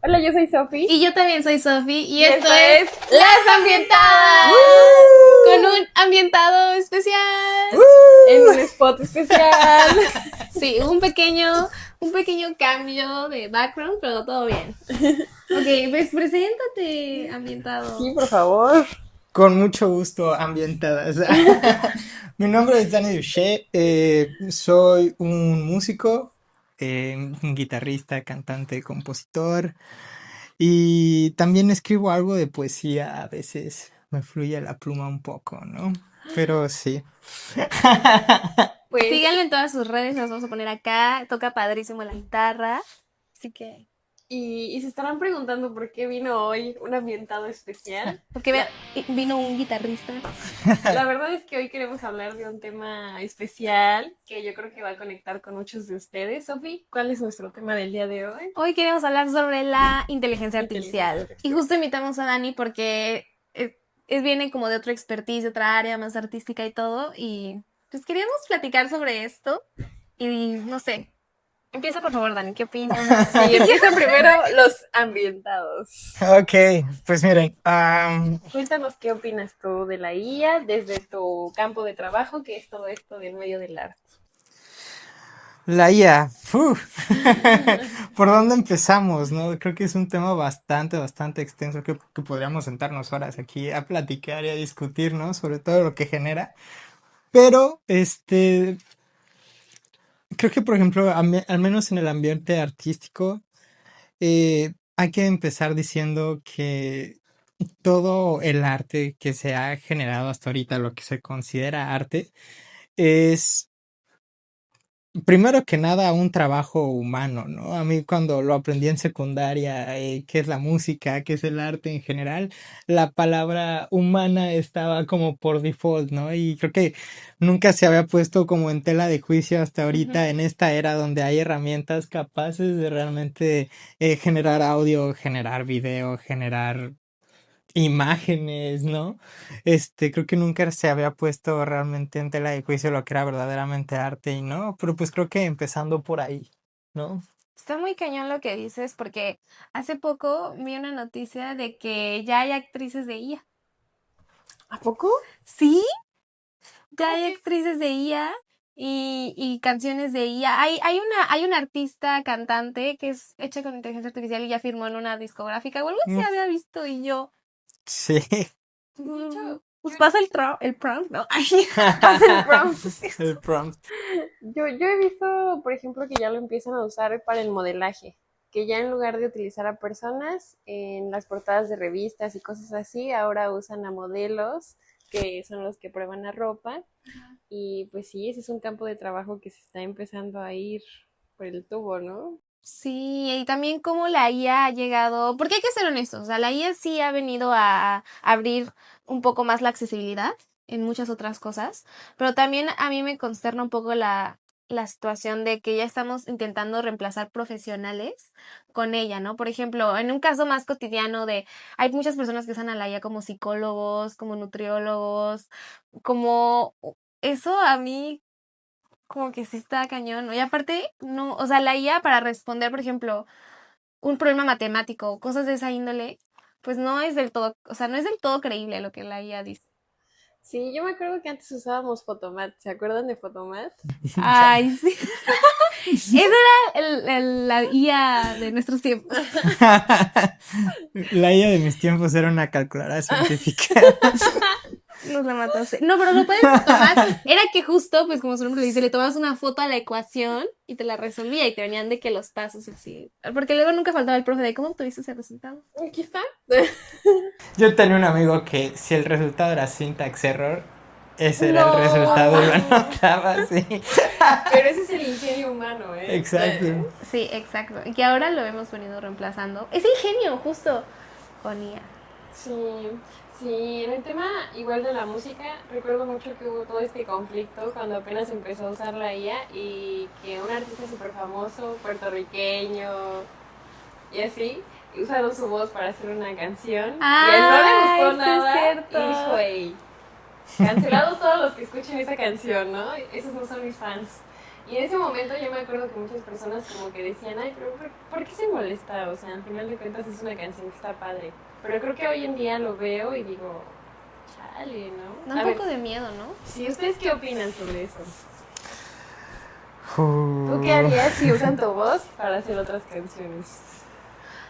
Hola, yo soy Sofi. Y yo también soy Sofi. Y esto es Las Ambientadas. Con un ambientado especial. En un spot especial. Sí, un pequeño cambio de background, pero todo bien. Ok, pues preséntate, ambientado. Sí, por favor. Con mucho gusto, ambientadas. Mi nombre es Dani Duché, soy un músico, un guitarrista, cantante, compositor y también escribo algo de poesía, a veces me fluye la pluma un poco, ¿no? Pero sí. Pues síganlo en todas sus redes, las vamos a poner acá. Toca padrísimo la guitarra. Así que. Y se estarán preguntando por qué vino hoy un ambientado especial. Porque vino un guitarrista. La verdad es que hoy queremos hablar de un tema especial que yo creo que va a conectar con muchos de ustedes. Sofi, ¿cuál es nuestro tema del día de hoy? Hoy queremos hablar sobre la inteligencia artificial. Y justo invitamos a Dani porque viene como de otra expertise, de otra área más artística y todo. Y pues queríamos platicar sobre esto. Y no sé. Empieza por favor, Dani, ¿qué opinas? Sí, empiezan primero los ambientados. Ok, pues miren, Cuéntanos qué opinas tú de la IA desde tu campo de trabajo, que es todo esto del medio del arte. la IA, ¿por dónde empezamos, no? Creo que es un tema bastante extenso que podríamos sentarnos horas aquí a platicar y a discutir, ¿no? Sobre todo lo que genera. Pero, creo que, por ejemplo, al menos en el ambiente artístico, hay que empezar diciendo que todo el arte que se ha generado hasta ahorita, lo que se considera arte, es primero que nada un trabajo humano, ¿no? A mí cuando lo aprendí en secundaria, qué es la música, qué es el arte en general, la palabra humana estaba como por default, ¿no? Y creo que nunca se había puesto como en tela de juicio hasta ahorita en esta era donde hay herramientas capaces de realmente generar audio, generar video, generar imágenes, ¿no? Creo que nunca se había puesto realmente en tela de juicio lo que era verdaderamente arte y no, pero pues creo que empezando por ahí, ¿no? Está muy cañón lo que dices porque hace poco vi una noticia de que ya hay actrices de IA. ¿A poco? ¿Sí? Ya hay actrices de IA y canciones de IA. Hay una artista cantante que es hecha con inteligencia artificial y ya firmó en una discográfica o algo así había visto y yo. Sí. Pues pasa el prompt, ¿no? Pasa el prompt. El prompt. Yo he visto, por ejemplo, que ya lo empiezan a usar para el modelaje, que ya en lugar de utilizar a personas en las portadas de revistas y cosas así, ahora usan a modelos que son los que prueban la ropa. Y pues sí, ese es un campo de trabajo que se está empezando a ir por el tubo, ¿no? Sí, y también cómo la IA ha llegado, porque hay que ser honestos, o sea, la IA sí ha venido a abrir un poco más la accesibilidad en muchas otras cosas, pero también a mí me consterna un poco la situación de que ya estamos intentando reemplazar profesionales con ella, ¿no? Por ejemplo, en un caso más cotidiano hay muchas personas que usan a la IA como psicólogos, como nutriólogos, como eso a mí como que sí está cañón, ¿no? Y aparte, no, o sea, la IA para responder, por ejemplo, un problema matemático o cosas de esa índole, pues no es del todo, o sea, no es del todo creíble lo que la IA dice. Sí, yo me acuerdo que antes usábamos Photomat. ¿Se acuerdan de Photomat? Ay, sí. Esa era la IA de nuestros tiempos. La IA de mis tiempos era una calculadora científica. Nos la mataste. No, pero lo puedes tomar. Era que justo, pues como su nombre le dice, le tomabas una foto a la ecuación y te la resolvía y te venían de que los pasos así. Porque luego nunca faltaba el profe de cómo obtuviste ese resultado. Aquí está. Yo tenía un amigo que si el resultado era syntax error, ese era el No. resultado y lo anotaba así. Pero ese es el ingenio humano, ¿eh? Exacto. Sí, exacto. Y que ahora lo hemos venido reemplazando. Es ingenio, justo, con IA. Sí, sí, en el tema igual de la música, recuerdo mucho que hubo todo este conflicto cuando apenas empezó a usar la IA y que un artista súper famoso, puertorriqueño y así, usaron su voz para hacer una canción y a él no le gustó sí nada es cierto. y dijo, hey, cancelados todos los que escuchen esa canción, ¿no? Esos no son mis fans. Y en ese momento yo me acuerdo que muchas personas como que decían, ay, pero ¿por qué se molesta? O sea, al final de cuentas es una canción que está padre. Pero creo que hoy en día lo veo y digo, chale, ¿no? Da A un ver, poco de miedo, ¿no? sí, ¿ustedes qué opinan sobre eso? ¿Tú qué Uh, harías si usan tu voz para hacer otras canciones?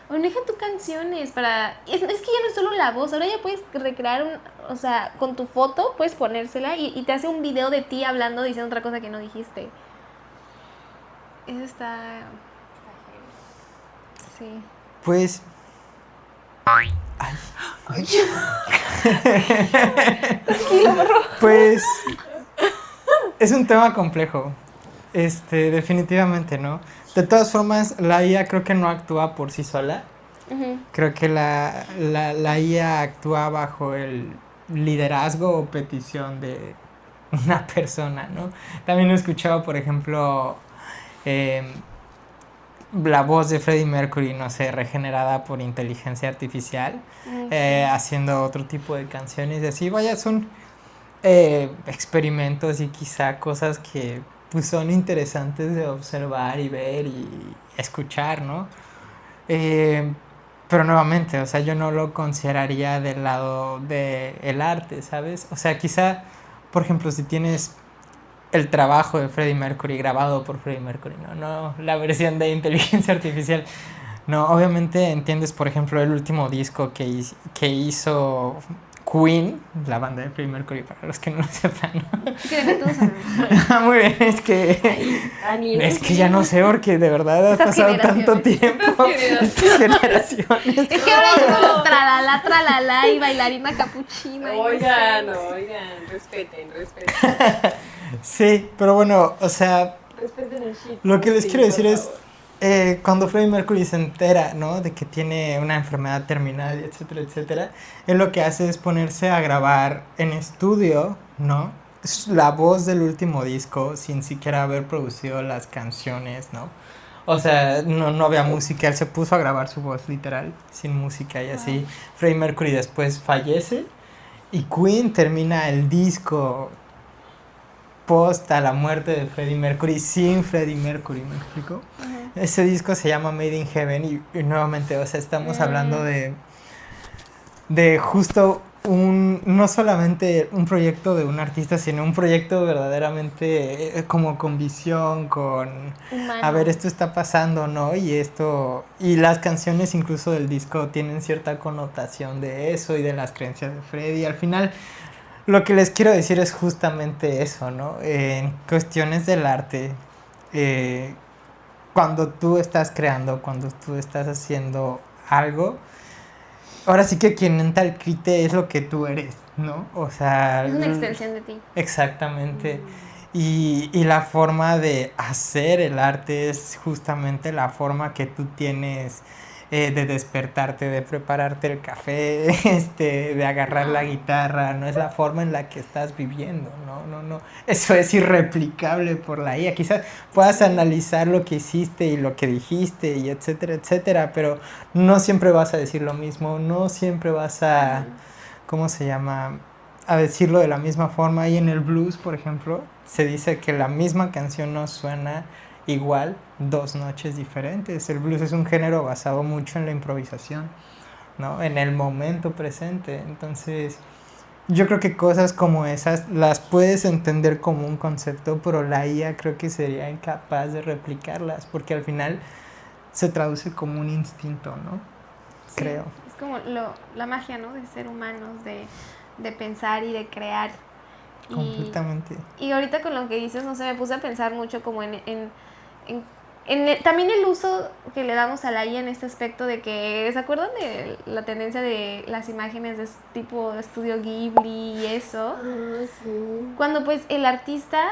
O deja tus canciones para... Es que ya no es solo la voz, ahora ya puedes recrear o sea, con tu foto puedes ponérsela y te hace un video de ti hablando, diciendo otra cosa que no dijiste. Eso está... Sí. pues... Ay. Pues es un tema complejo. Definitivamente, ¿no? De todas formas, la IA creo que no actúa por sí sola. Uh-huh. Creo que la IA actúa bajo el liderazgo o petición de una persona, ¿no? También he escuchado, por ejemplo, la voz de Freddie Mercury, no sé, regenerada por inteligencia artificial, haciendo otro tipo de canciones y así. Vaya, son experimentos y quizá cosas que pues, son interesantes de observar y ver y escuchar, ¿no? Pero nuevamente, o sea, yo no lo consideraría del lado del arte, ¿sabes? O sea, quizá, por ejemplo, si tienes el trabajo de Freddie Mercury grabado por Freddie Mercury, no la versión de inteligencia artificial. No, obviamente entiendes, por ejemplo, el último disco que hizo Queen, la banda de Freddie Mercury, para los que no lo sepan, ¿no? Que todos sabemos. Muy bien, es que ya no sé porque de verdad ha Estas pasado tanto tiempo. Estas generaciones. Es que ahora llegó tralala y bailarina capuchina. Oigan, respeten. Sí, pero bueno, o sea, Respeten el shit. lo que les Sí, quiero decir por es, favor. cuando Freddie Mercury se entera, ¿no? De que tiene una enfermedad terminal, etcétera, etcétera, él lo que hace es ponerse a grabar en estudio, ¿no? La voz del último disco sin siquiera haber producido las canciones, ¿no? O sea, no había música, él se puso a grabar su voz literal, sin música y así. Freddie Mercury después fallece y Queen termina el disco post a la muerte de Freddie Mercury sin Freddie Mercury, ¿me explico? Uh-huh. Ese disco se llama Made in Heaven y nuevamente, o sea, estamos hablando de justo no solamente un proyecto de un artista, sino un proyecto verdaderamente como con visión, con humano. A ver, esto está pasando, ¿no? Y las canciones incluso del disco tienen cierta connotación de eso y de las creencias de Freddie. Al final, lo que les quiero decir es justamente eso, ¿no? En cuestiones del arte, cuando tú estás creando, cuando tú estás haciendo algo, ahora sí que quien entra al quite es lo que tú eres, ¿no? O sea... Es una extensión de ti. Exactamente. Y la forma de hacer el arte es justamente la forma que tú tienes de despertarte, de prepararte el café, de agarrar la guitarra, no es la forma en la que estás viviendo, no. Eso es irreplicable por la IA. Quizás puedas analizar lo que hiciste y lo que dijiste y etcétera, etcétera, pero no siempre vas a decir lo mismo, no siempre vas a, ¿cómo se llama?, a decirlo de la misma forma. Y en el blues, por ejemplo, se dice que la misma canción no suena igual dos noches diferentes. El blues es un género basado mucho en la improvisación, ¿no? En el momento presente. Entonces, yo creo que cosas como esas las puedes entender como un concepto, pero la IA creo que sería incapaz de replicarlas, porque al final se traduce como un instinto, ¿no? Sí, creo. Es como la magia, ¿no? De ser humanos, de pensar y de crear. Completamente. Y ahorita con lo que dices, no sé, me puse a pensar mucho como también el uso que le damos a la IA en este aspecto de que, ¿se acuerdan de la tendencia de las imágenes de tipo de estudio Ghibli y eso? Sí. Cuando pues el artista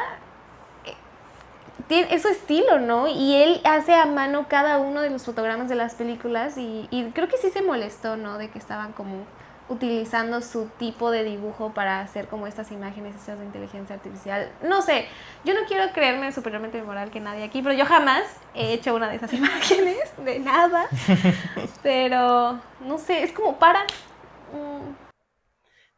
tiene su estilo, ¿no? Y él hace a mano cada uno de los fotogramas de las películas y creo que sí se molestó, ¿no? De que estaban como utilizando su tipo de dibujo para hacer como estas imágenes hechas de inteligencia artificial. No sé, yo no quiero creerme superiormente moral que nadie aquí, pero yo jamás he hecho una de esas imágenes, de nada. Pero, no sé, es como para...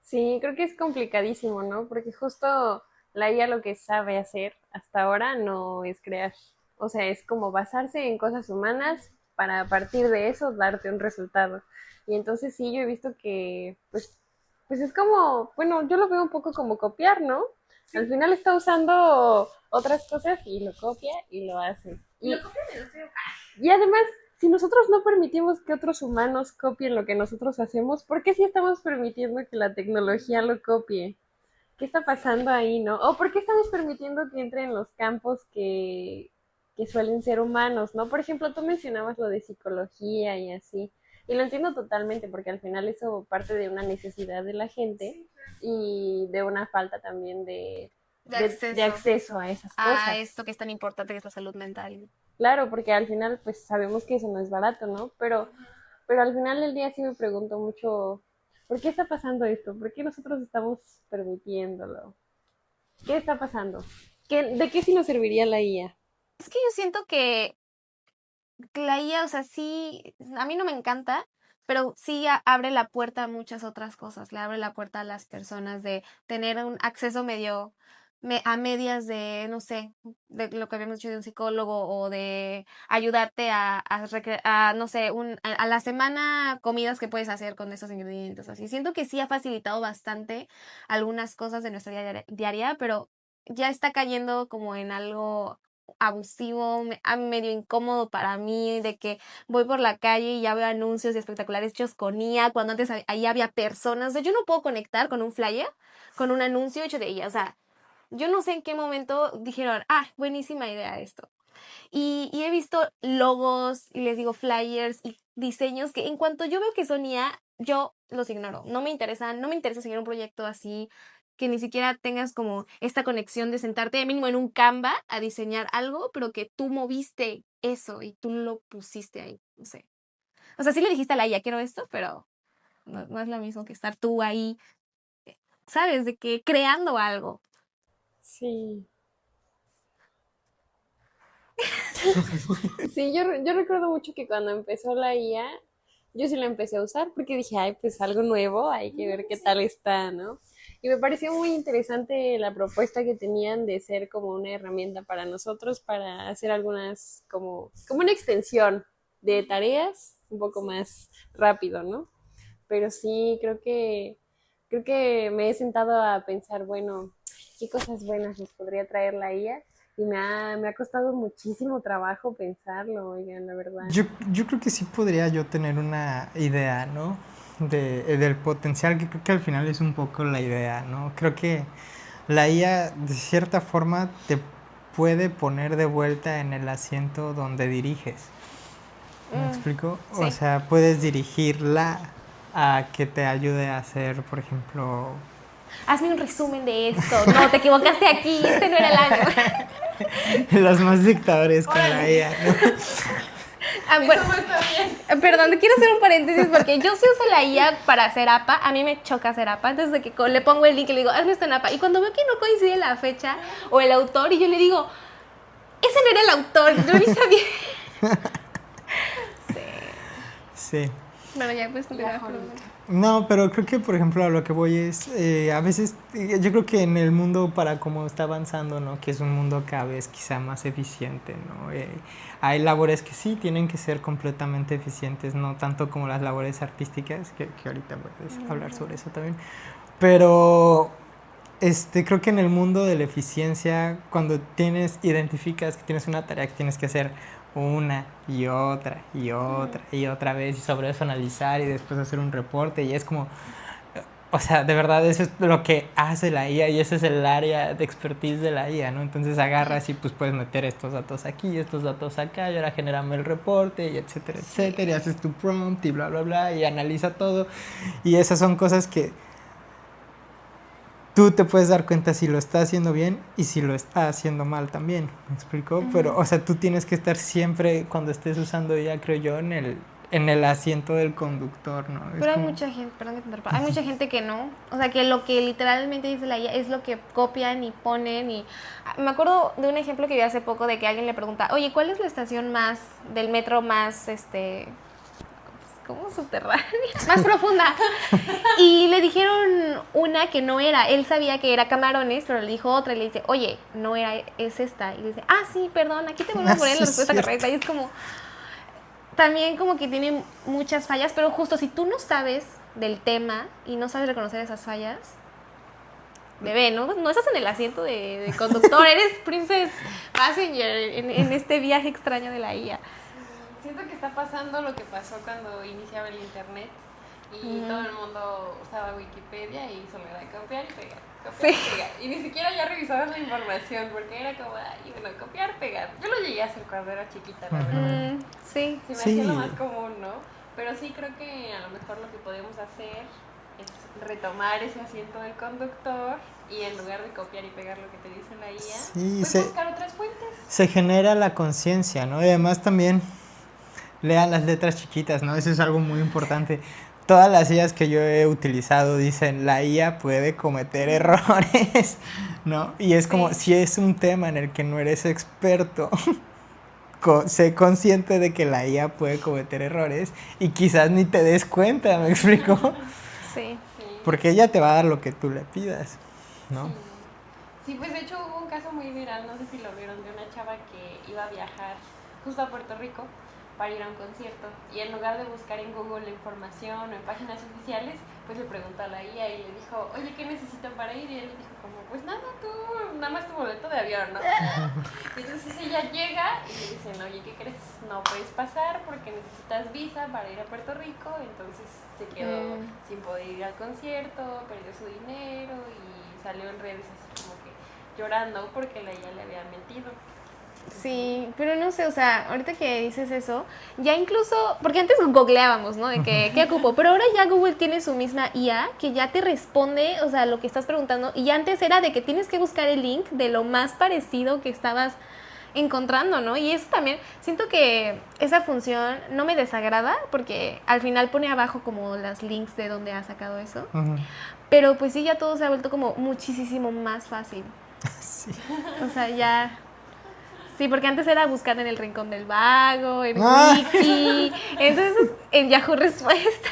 Sí, creo que es complicadísimo, ¿no? Porque justo la IA lo que sabe hacer, hasta ahora no es crear. O sea, es como basarse en cosas humanas para a partir de eso darte un resultado. Y entonces sí, yo he visto que, pues es como, bueno, yo lo veo un poco como copiar, ¿no? Sí. Al final está usando otras cosas y lo copia y lo hace. Y además, si nosotros no permitimos que otros humanos copien lo que nosotros hacemos, ¿por qué sí estamos permitiendo que la tecnología lo copie? ¿Qué está pasando ahí, no? ¿O por qué estamos permitiendo que entre en los campos que suelen ser humanos, no? Por ejemplo, tú mencionabas lo de psicología y así. Y lo entiendo totalmente, porque al final eso parte de una necesidad de la gente y de una falta también de acceso a esas cosas. A esto que es tan importante que es la salud mental. Claro, porque al final pues sabemos que eso no es barato, ¿no? Pero al final del día sí me pregunto mucho, ¿por qué está pasando esto? ¿Por qué nosotros estamos permitiéndolo? ¿Qué está pasando? ¿De qué sí nos serviría la IA? Es que yo siento que la IA, o sea, sí, a mí no me encanta, pero sí abre la puerta a muchas otras cosas. Le abre la puerta a las personas de tener un acceso medio a medias de, no sé, de lo que habíamos dicho de un psicólogo o de ayudarte a no sé, a la semana comidas que puedes hacer con esos ingredientes. Así siento que sí ha facilitado bastante algunas cosas de nuestra vida diaria, pero ya está cayendo como en algo abusivo, medio incómodo para mí, de que voy por la calle y ya veo anuncios y espectaculares hechos con IA, cuando antes ahí había personas. O sea, yo no puedo conectar con un flyer, con un anuncio hecho de IA. O sea, yo no sé en qué momento dijeron, buenísima idea esto. Y he visto logos y les digo flyers y diseños que en cuanto yo veo que son IA, yo los ignoro. No me interesa seguir un proyecto así, que ni siquiera tengas como esta conexión de sentarte mínimo en un Canva a diseñar algo, pero que tú moviste eso y tú lo pusiste ahí, no sé. O sea, sí le dijiste a la IA, quiero esto, pero no es lo mismo que estar tú ahí, ¿sabes? De que creando algo. Sí. Sí, yo recuerdo mucho que cuando empezó la IA, yo sí la empecé a usar porque dije, ay, pues algo nuevo, hay que ver qué tal está, ¿no? Y me pareció muy interesante la propuesta que tenían de ser como una herramienta para nosotros, para hacer algunas, como una extensión de tareas un poco más rápido, ¿no? Pero sí, creo que me he sentado a pensar, bueno, qué cosas buenas nos podría traer la IA. Y me ha costado muchísimo trabajo pensarlo, oigan, la verdad. Yo creo que sí podría yo tener una idea, ¿no? Del potencial, que creo que al final es un poco la idea, ¿no? Creo que la IA de cierta forma te puede poner de vuelta en el asiento donde diriges. ¿Me explico? Sí. O sea, puedes dirigirla a que te ayude a hacer, por ejemplo... Hazme un resumen de esto. No, te equivocaste aquí, este no era el año. Los más dictadores con la IA, ¿no? Bueno, perdón, quiero hacer un paréntesis porque yo sí uso la IA para hacer APA. A mí me choca hacer APA. Antes de que le pongo el link y le digo, hazme esto en APA. Y cuando veo que no coincide la fecha o el autor, y yo le digo, ese no era el autor, yo ni sabía. Sí. Bueno, ya puedes continuar. No, pero creo que, por ejemplo, a lo que voy es, a veces, yo creo que en el mundo para cómo está avanzando, ¿no? Que es un mundo cada vez quizá más eficiente, ¿no? Hay labores que sí tienen que ser completamente eficientes, no tanto como las labores artísticas, que ahorita puedes hablar sobre eso también, pero creo que en el mundo de la eficiencia, cuando identificas que tienes una tarea que tienes que hacer una y otra y otra y otra vez y sobre eso analizar y después hacer un reporte y es como, o sea, de verdad eso es lo que hace la IA y ese es el área de expertise de la IA, ¿no? Entonces agarras y pues puedes meter estos datos aquí, estos datos acá y ahora genérame el reporte y etcétera, etcétera, y haces tu prompt y bla, bla, bla y analiza todo y esas son cosas que tú te puedes dar cuenta si lo está haciendo bien y si lo está haciendo mal también, ¿me explico? Pero, o sea, tú tienes que estar siempre, cuando estés usando ya, creo yo, en el asiento del conductor, ¿no? Pero hay mucha gente, perdón que te interrumpa, hay mucha gente que no, o sea, que lo que literalmente dice la IA es lo que copian y ponen y... Me acuerdo de un ejemplo que vi hace poco de que alguien le pregunta, oye, ¿cuál es la estación del metro más, como subterránea, más profunda. Y le dijeron una que no era, él sabía que era camarones, pero le dijo otra y le dice, oye, no era, es esta. Y le dice, sí, perdón, aquí te vuelvo a poner Sí, la es respuesta cierto. correcta. Y es como, también como que tiene muchas fallas, pero justo si tú no sabes del tema y no sabes reconocer esas fallas, bebé, no estás en el asiento de conductor, eres Princess Passenger en este viaje extraño de la IA. Siento que está pasando lo que pasó cuando iniciaba el internet y todo el mundo usaba Wikipedia y solo era copiar y pegar, copiar y pegar. Y ni siquiera ya revisabas la información porque era como, bueno, copiar, pegar. Yo lo llegué a hacer cuando era chiquita, la verdad. Sí. Se me hacía lo más común, ¿no? Pero sí creo que a lo mejor lo que podemos hacer es retomar ese asiento del conductor y en lugar de copiar y pegar lo que te dice la IA, pues buscar otras fuentes. Se genera la conciencia, ¿no? Y además también lean las letras chiquitas, ¿no? Eso es algo muy importante. Todas las IAs que yo he utilizado dicen, la IA puede cometer errores, ¿no? Y es como, si es un tema en el que no eres experto, sé consciente de que la IA puede cometer errores y quizás ni te des cuenta, ¿me explico? Sí. Porque ella te va a dar lo que tú le pidas, ¿no? Sí, pues de hecho hubo un caso muy viral, no sé si lo vieron, de una chava que iba a viajar justo a Puerto Rico para ir a un concierto y en lugar de buscar en Google la información o en páginas oficiales, pues le preguntó a la IA y le dijo, oye, ¿qué necesito para ir? Y él le dijo como, pues nada, nada más tu boleto de avión, ¿no? Y entonces ella llega y le dicen, oye, ¿qué crees? No puedes pasar porque necesitas visa para ir a Puerto Rico. Entonces se quedó sin poder ir al concierto, perdió su dinero y salió en redes así como que llorando porque la IA le había mentido. Sí, pero no sé, o sea, ahorita que dices eso, ya incluso, porque antes googleábamos, ¿no? De que, ¿qué ocupo? Pero ahora ya Google tiene su misma IA que ya te responde, o sea, lo que estás preguntando. Y ya antes era de que tienes que buscar el link de lo más parecido que estabas encontrando, ¿no? Y eso también, siento que esa función no me desagrada porque al final pone abajo como las links de donde ha sacado eso. Pero pues sí, ya todo se ha vuelto como muchísimo más fácil. Sí. O sea, ya... Sí, porque antes era buscar en el rincón del vago, en Wiki, entonces en Yahoo Respuesta.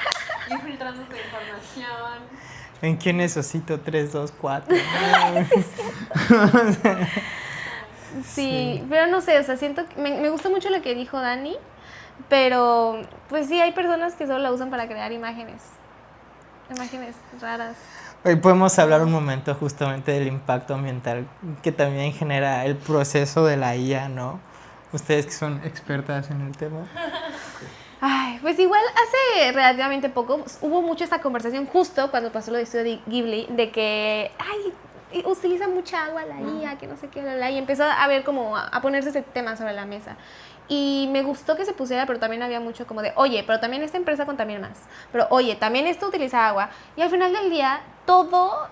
Y filtrando tu información. ¿En qué necesito 3, 2, 4? Sí, pero no sé, o sea, siento que me gustó mucho lo que dijo Dani, pero pues sí, hay personas que solo la usan para crear imágenes raras. Hoy podemos hablar un momento justamente del impacto ambiental que también genera el proceso de la IA, ¿no? Ustedes que son expertas en el tema. Ay, pues igual hace relativamente poco hubo mucho esta conversación justo cuando pasó lo de Estudio Ghibli, de que, utiliza mucha agua la IA, que no sé qué, y empezó a ver como a ponerse ese tema sobre la mesa. Y me gustó que se pusiera, pero también había mucho como de, oye, pero también esta empresa contamina más. Pero oye, también esto utiliza agua. Y al final del día, todo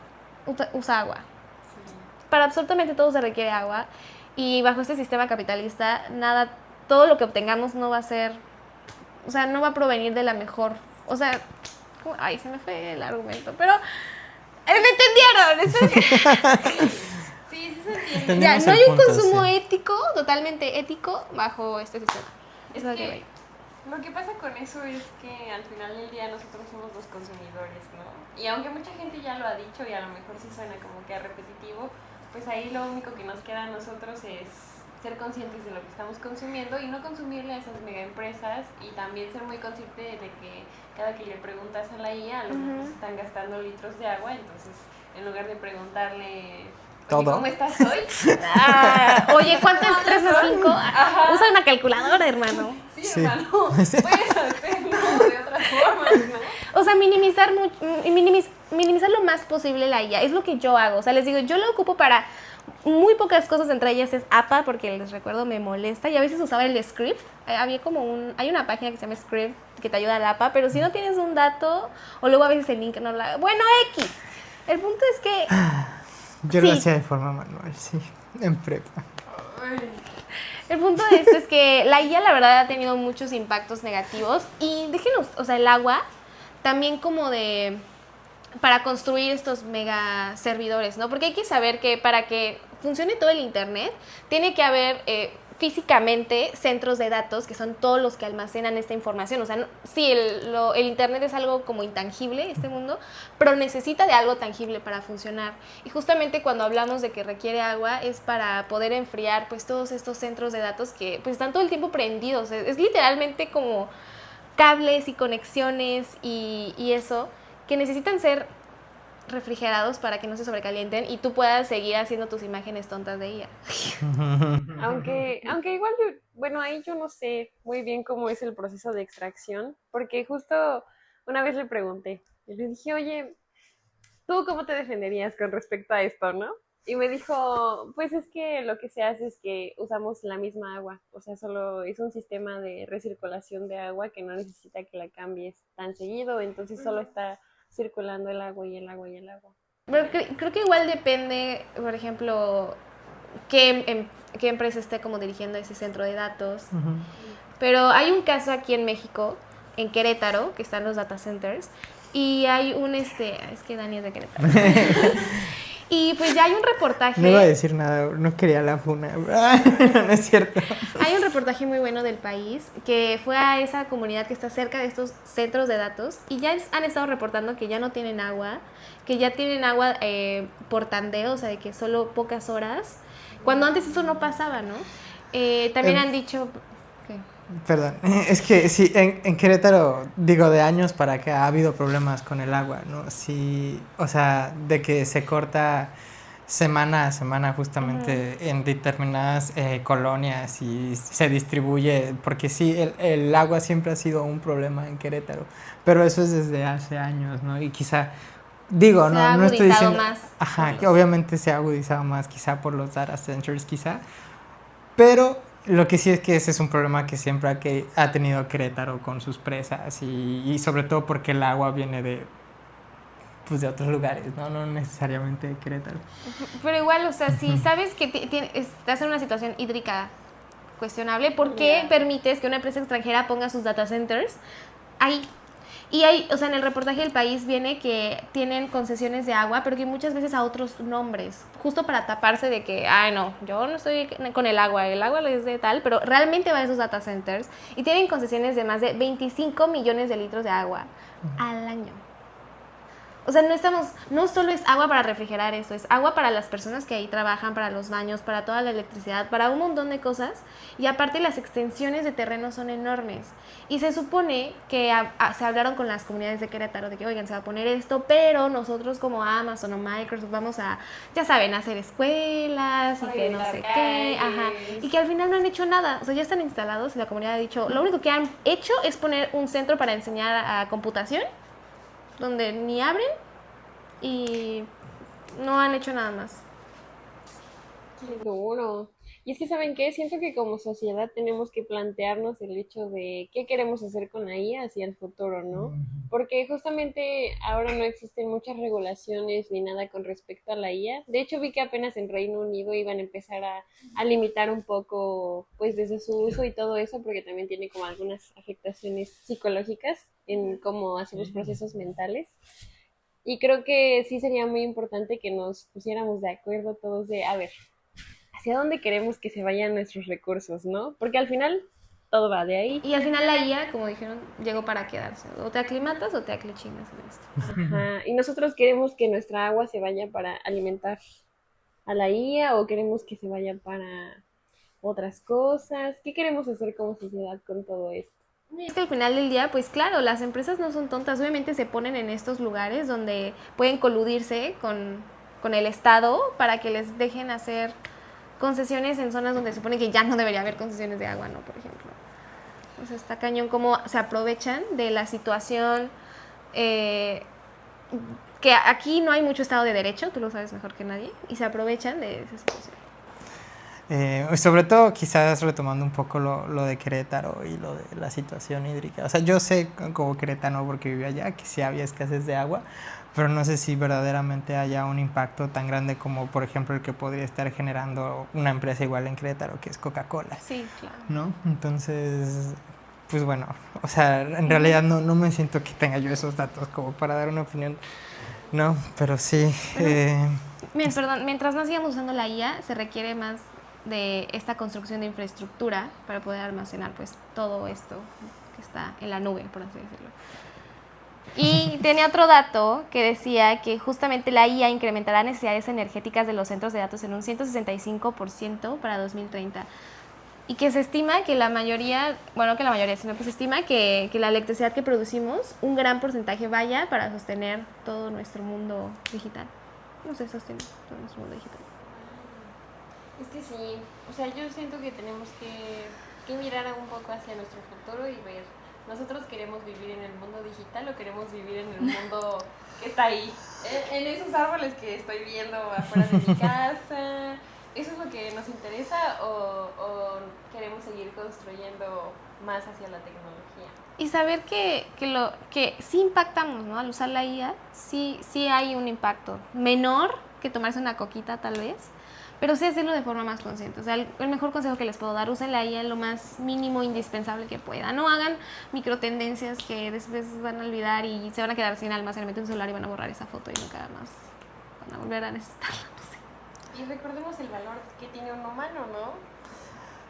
usa agua. Sí. Para absolutamente todo se requiere agua. Y bajo este sistema capitalista, nada, todo lo que obtengamos no va a ser, o sea, no va a provenir de la mejor, o sea, se me fue el argumento, pero ¿me entendieron? Sí, se entiende. Ya, no hay un consumo ético, totalmente ético, bajo este sistema. Es que lo que pasa con eso es que al final del día nosotros somos los consumidores, ¿no? Y aunque mucha gente ya lo ha dicho y a lo mejor sí suena como que repetitivo, pues ahí lo único que nos queda a nosotros es ser conscientes de lo que estamos consumiendo y no consumirle a esas mega empresas y también ser muy consciente de que cada que le preguntas a la IA, a lo mejor se están gastando litros de agua, entonces en lugar de preguntarle... ¿Todo? ¿Cómo estás hoy? Oye, ¿cuánto es 3 más 5? Usa una calculadora, hermano. Sí, hermano. Puedes hacerlo de otras formas, ¿no? O sea, minimizar lo más posible la IA. Es lo que yo hago. O sea, les digo, yo lo ocupo para muy pocas cosas, entre ellas es APA, porque les recuerdo me molesta. Y a veces usaba el script. Hay una página que se llama Script que te ayuda al APA, pero si no tienes un dato, o luego a veces el link no la... Bueno, X. El punto es que... Yo lo hacía de forma manual, sí, en prepa. El punto de esto es que la IA, la verdad, ha tenido muchos impactos negativos. Y déjenos, o sea, el agua, también como de... para construir estos mega servidores, ¿no? Porque hay que saber que para que funcione todo el internet, tiene que haber físicamente centros de datos que son todos los que almacenan esta información. O sea, sí, el Internet es algo como intangible, este mundo, pero necesita de algo tangible para funcionar. Y justamente cuando hablamos de que requiere agua es para poder enfriar pues todos estos centros de datos que pues están todo el tiempo prendidos. Es literalmente como cables y conexiones y eso que necesitan ser refrigerados para que no se sobrecalienten y tú puedas seguir haciendo tus imágenes tontas de IA. Aunque igual, bueno, ahí yo no sé muy bien cómo es el proceso de extracción, porque justo una vez le pregunté, y le dije, oye, ¿tú cómo te defenderías con respecto a esto, no? Y me dijo, pues es que lo que se hace es que usamos la misma agua, o sea, solo es un sistema de recirculación de agua que no necesita que la cambies tan seguido, entonces solo está circulando el agua y el agua y el agua. Pero creo que igual depende, por ejemplo, qué empresa esté como dirigiendo ese centro de datos. Ujú. Pero hay un caso aquí en México, en Querétaro, que están los data centers, y hay es que Dani es de Querétaro. Y pues ya hay un reportaje. No iba a decir nada, no quería la funa. No es cierto. Hay un reportaje muy bueno del País que fue a esa comunidad que está cerca de estos centros de datos y ya han estado reportando que ya no tienen agua, que ya tienen agua por tandeo, o sea, de que solo pocas horas, cuando antes eso no pasaba, ¿no? También han dicho... ¿qué? Perdón, es que sí, en Querétaro, digo, de años para acá ha habido problemas con el agua, ¿no? Sí, o sea, de que se corta semana a semana justamente en determinadas colonias y se distribuye, porque sí, el agua siempre ha sido un problema en Querétaro, pero eso es desde hace años, ¿no? Y quizá, digo, Se ha no estoy agudizado diciendo, más ajá, por que los- obviamente se ha agudizado más quizá por los data centers, quizá, pero lo que sí es que ese es un problema que siempre ha tenido Querétaro con sus presas y sobre todo porque el agua viene pues de otros lugares, ¿no? No necesariamente de Querétaro. Pero igual, o sea, si sabes que estás en una situación hídrica cuestionable, ¿por qué permites que una empresa extranjera ponga sus data centers ahí? Y hay, o sea, en el reportaje del País viene que tienen concesiones de agua, pero que muchas veces a otros nombres, justo para taparse de que, ay, no, yo no estoy con el agua es de tal, pero realmente va a esos data centers y tienen concesiones de más de 25 millones de litros de agua al año. O sea, no solo es agua para refrigerar eso, es agua para las personas que ahí trabajan, para los baños, para toda la electricidad, para un montón de cosas. Y aparte las extensiones de terreno son enormes. Y se supone que se hablaron con las comunidades de Querétaro de que, oigan, se va a poner esto, pero nosotros como Amazon o Microsoft vamos a, ya saben, hacer escuelas y que no sé qué. Ajá. Y que al final no han hecho nada. O sea, ya están instalados y la comunidad ha dicho, lo único que han hecho es poner un centro para enseñar a computación donde ni abren y no han hecho nada más. Qué duro. Y es que, ¿saben qué? Siento que como sociedad tenemos que plantearnos el hecho de qué queremos hacer con la IA hacia el futuro, ¿no? Porque justamente ahora no existen muchas regulaciones ni nada con respecto a la IA. De hecho, vi que apenas en Reino Unido iban a empezar a limitar un poco, pues, desde su uso y todo eso, porque también tiene como algunas afectaciones psicológicas en cómo hace los procesos mentales. Y creo que sí sería muy importante que nos pusiéramos de acuerdo todos de, a ver, ¿hacia dónde queremos que se vayan nuestros recursos, no? Porque al final todo va de ahí. Y al final la IA, como dijeron, llegó para quedarse. O te aclimatas o te aclichingas en esto. Ajá. Y nosotros queremos que nuestra agua se vaya para alimentar a la IA o queremos que se vaya para otras cosas. ¿Qué queremos hacer como sociedad con todo esto? Y es que al final del día, pues claro, las empresas no son tontas. Obviamente se ponen en estos lugares donde pueden coludirse con el Estado para que les dejen hacer concesiones en zonas donde se supone que ya no debería haber concesiones de agua, ¿no? Por ejemplo. O sea, está cañón cómo se aprovechan de la situación, que aquí no hay mucho Estado de Derecho, tú lo sabes mejor que nadie, y se aprovechan de esa situación. Sobre todo quizás retomando un poco lo de Querétaro y lo de la situación hídrica. O sea, yo sé como querétano porque viví allá que sí había escasez de agua, pero no sé si verdaderamente haya un impacto tan grande como por ejemplo el que podría estar generando una empresa igual en Querétaro que es Coca-Cola. Sí, claro. ¿No? Entonces, pues bueno, o sea, en realidad no me siento que tenga yo esos datos como para dar una opinión. No, pero sí. Perdón, mientras más sigamos usando la IA, se requiere más de esta construcción de infraestructura para poder almacenar pues todo esto que está en la nube, por así decirlo. Y tenía otro dato que decía que justamente la IA incrementará necesidades energéticas de los centros de datos en un 165% para 2030. Y que se estima que la mayoría, bueno, que la mayoría, sino que se estima que la electricidad que producimos, un gran porcentaje vaya para sostener todo nuestro mundo digital. No sé, sostener todo nuestro mundo digital. Es que sí, o sea, yo siento que tenemos que mirar un poco hacia nuestro futuro y ver, ¿nosotros queremos vivir en el mundo digital o queremos vivir en el mundo que está ahí? En esos árboles que estoy viendo afuera de mi casa, ¿eso es lo que nos interesa o queremos seguir construyendo más hacia la tecnología? Y saber que sí impactamos, ¿no? Al usar la IA, sí hay un impacto. Menor que tomarse una coquita, tal vez, pero sí hacerlo de forma más consciente. O sea, el mejor consejo que les puedo dar, usen la IA en lo más mínimo indispensable que puedan. No hagan microtendencias que después van a olvidar y se van a quedar sin almacenamiento en un celular y van a borrar esa foto y nunca más van a volver a necesitarla. No sé. Y recordemos el valor que tiene un humano, ¿no?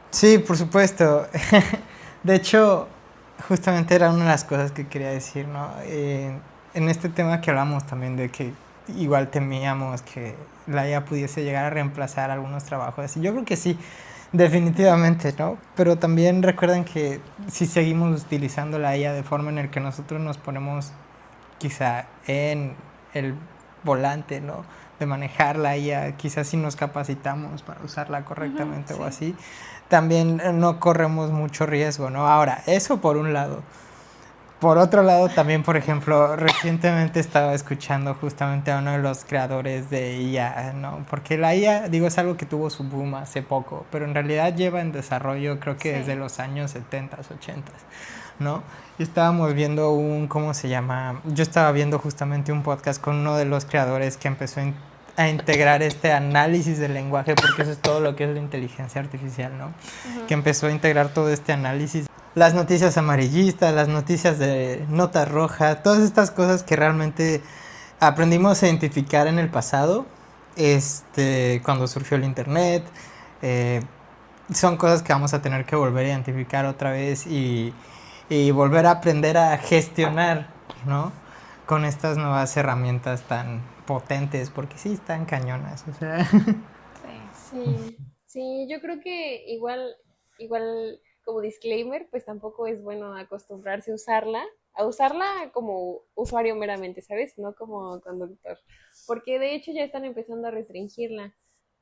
Sí, por supuesto. De hecho, justamente era una de las cosas que quería decir, ¿no? En este tema que hablamos también de que igual temíamos que la IA pudiese llegar a reemplazar algunos trabajos. Así, yo creo que sí, definitivamente, ¿no? Pero también recuerden que si seguimos utilizando la IA de forma en la que nosotros nos ponemos quizá en el volante, ¿no? De manejar la IA, quizás si nos capacitamos para usarla correctamente o así, también no corremos mucho riesgo, ¿no? Ahora, eso por un lado. Por otro lado, también, por ejemplo, recientemente estaba escuchando justamente a uno de los creadores de IA, ¿no? Porque la IA, digo, es algo que tuvo su boom hace poco, pero en realidad lleva en desarrollo, creo que desde los años 70, 80, ¿no? Y estábamos viendo ¿cómo se llama? Yo estaba viendo justamente un podcast con uno de los creadores que empezó a integrar este análisis del lenguaje, porque eso es todo lo que es la inteligencia artificial, ¿no? Que empezó a integrar todo este análisis. Las noticias amarillistas, las noticias de nota roja, todas estas cosas que realmente aprendimos a identificar en el pasado, cuando surgió el internet, son cosas que vamos a tener que volver a identificar otra vez y volver a aprender a gestionar, ¿no? Con estas nuevas herramientas tan potentes, porque sí están cañonas, o sea. Sí, yo creo que igual como disclaimer, pues tampoco es bueno acostumbrarse a usarla como usuario meramente, ¿sabes? No como conductor, porque de hecho ya están empezando a restringirla.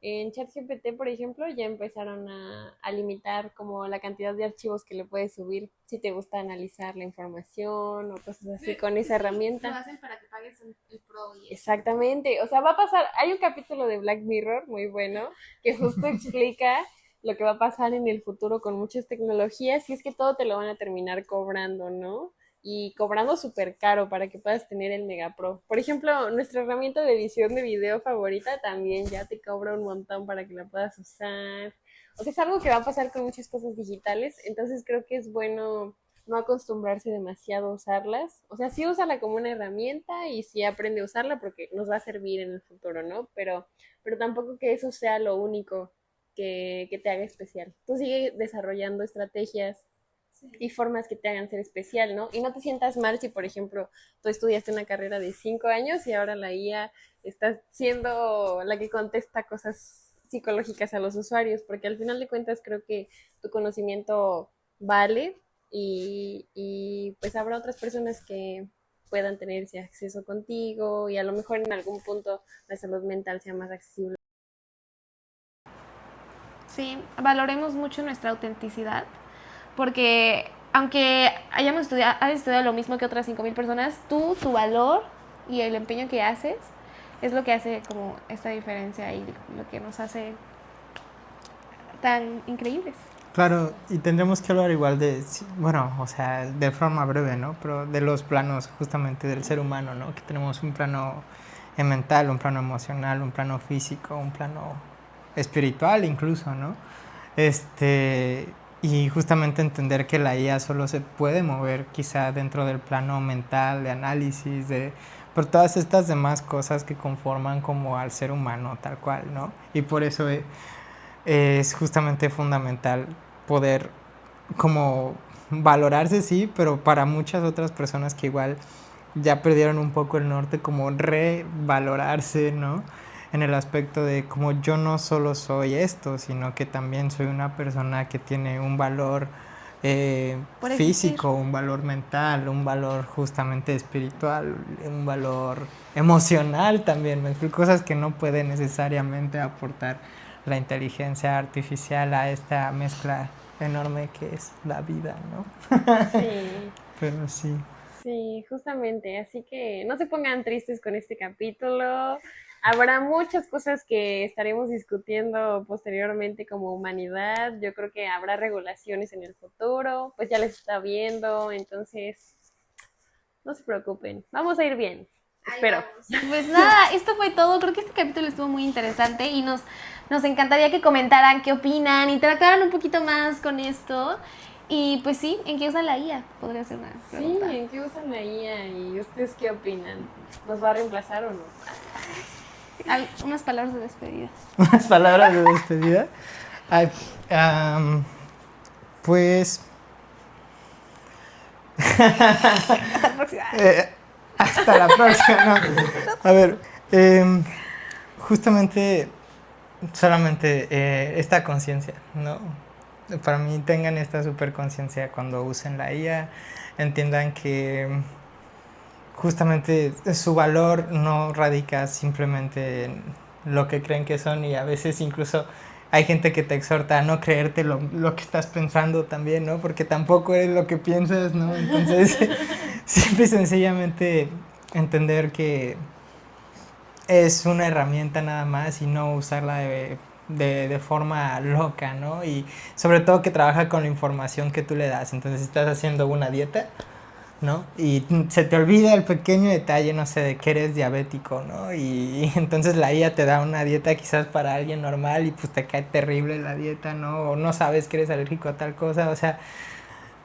En ChatGPT, por ejemplo, ya empezaron a limitar como la cantidad de archivos que le puedes subir si te gusta analizar la información o cosas así con esa herramienta. Lo hacen para que pagues el Pro. Exactamente, o sea, va a pasar, hay un capítulo de Black Mirror muy bueno que justo explica lo que va a pasar en el futuro con muchas tecnologías y es que todo te lo van a terminar cobrando, ¿no? Y cobrando súper caro para que puedas tener el Mega Pro. Por ejemplo, nuestra herramienta de edición de video favorita también ya te cobra un montón para que la puedas usar. O sea, es algo que va a pasar con muchas cosas digitales, entonces creo que es bueno no acostumbrarse demasiado a usarlas. O sea, sí úsala como una herramienta y sí aprende a usarla porque nos va a servir en el futuro, ¿no? Pero tampoco que eso sea lo único que te haga especial. Tú sigue desarrollando estrategias y formas que te hagan ser especial, ¿no? Y no te sientas mal si, por ejemplo, tú estudiaste una carrera de 5 años y ahora la IA está siendo la que contesta cosas psicológicas a los usuarios, porque al final de cuentas creo que tu conocimiento vale y pues habrá otras personas que puedan tener ese acceso contigo y a lo mejor en algún punto la salud mental sea más accesible. Sí, valoremos mucho nuestra autenticidad, porque aunque hayas estudiado lo mismo que otras 5,000 personas, tu valor y el empeño que haces es lo que hace como esta diferencia y lo que nos hace tan increíbles. Claro, y tendremos que hablar igual bueno, o sea, de forma breve, ¿no? Pero de los planos justamente del ser humano, ¿no? Que tenemos un plano mental, un plano emocional, un plano físico, un plano espiritual incluso, ¿no? Y justamente entender que la IA solo se puede mover quizá dentro del plano mental, de análisis, por todas estas demás cosas que conforman como al ser humano tal cual, ¿no? Y por eso es justamente fundamental poder como valorarse, sí, pero para muchas otras personas que igual ya perdieron un poco el norte, como revalorarse, ¿no? En el aspecto de como yo no solo soy esto, sino que también soy una persona que tiene un valor Por existir. físico, un valor mental, un valor justamente espiritual, un valor emocional también, me explico, cosas que no puede necesariamente aportar la inteligencia artificial a esta mezcla enorme que es la vida, ¿no? Sí, Pero sí. sí, justamente. Así que no se pongan tristes con este capítulo. Habrá muchas cosas que estaremos discutiendo posteriormente como humanidad. Yo creo que habrá regulaciones en el futuro, pues ya les está viendo, entonces no se preocupen. Vamos a ir bien. Espero. Pues nada, esto fue todo. Creo que este capítulo estuvo muy interesante y nos encantaría que comentaran qué opinan, interactuaran un poquito más con esto. Y pues sí, ¿en qué usan la IA? Podría ser una Sí, pregunta. ¿en qué usan la IA y ustedes qué opinan? ¿Nos va a reemplazar o no? Unas palabras de despedida. Unas palabras de despedida. Ay, pues Hasta la próxima. hasta la próxima. No. A ver, justamente solamente esta conciencia, ¿no? Para mí tengan esta super conciencia cuando usen la IA, entiendan que justamente su valor no radica simplemente en lo que creen que son y a veces incluso hay gente que te exhorta a no creerte lo que estás pensando también, ¿no? Porque tampoco eres lo que piensas, ¿no? Entonces, simple y sencillamente entender que es una herramienta nada más y no usarla de forma loca, ¿no? Y sobre todo que trabaja con la información que tú le das. Entonces, si estás haciendo una dieta, ¿no? Y se te olvida el pequeño detalle, no sé, de que eres diabético, ¿no? Y entonces la IA te da una dieta quizás para alguien normal y pues te cae terrible la dieta, ¿no? O no sabes que eres alérgico a tal cosa, o sea,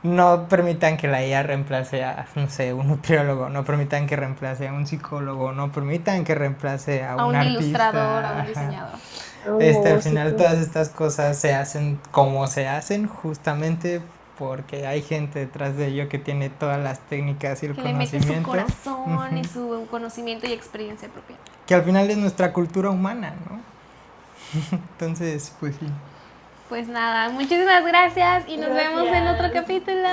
no permitan que la IA reemplace a, no sé, un nutriólogo, no permitan que reemplace a un psicólogo, no permitan que reemplace a A un un ilustrador, a artista. un Ajá. diseñador. Un Al final músico. todas estas cosas se hacen como se hacen justamente porque hay gente detrás de ello que tiene todas las técnicas y el Que le mete su conocimiento. corazón y su conocimiento y experiencia propia. Que al final es nuestra cultura humana, ¿no? Entonces, pues sí. Pues nada, muchísimas gracias y nos vemos en otro Gracias. capítulo.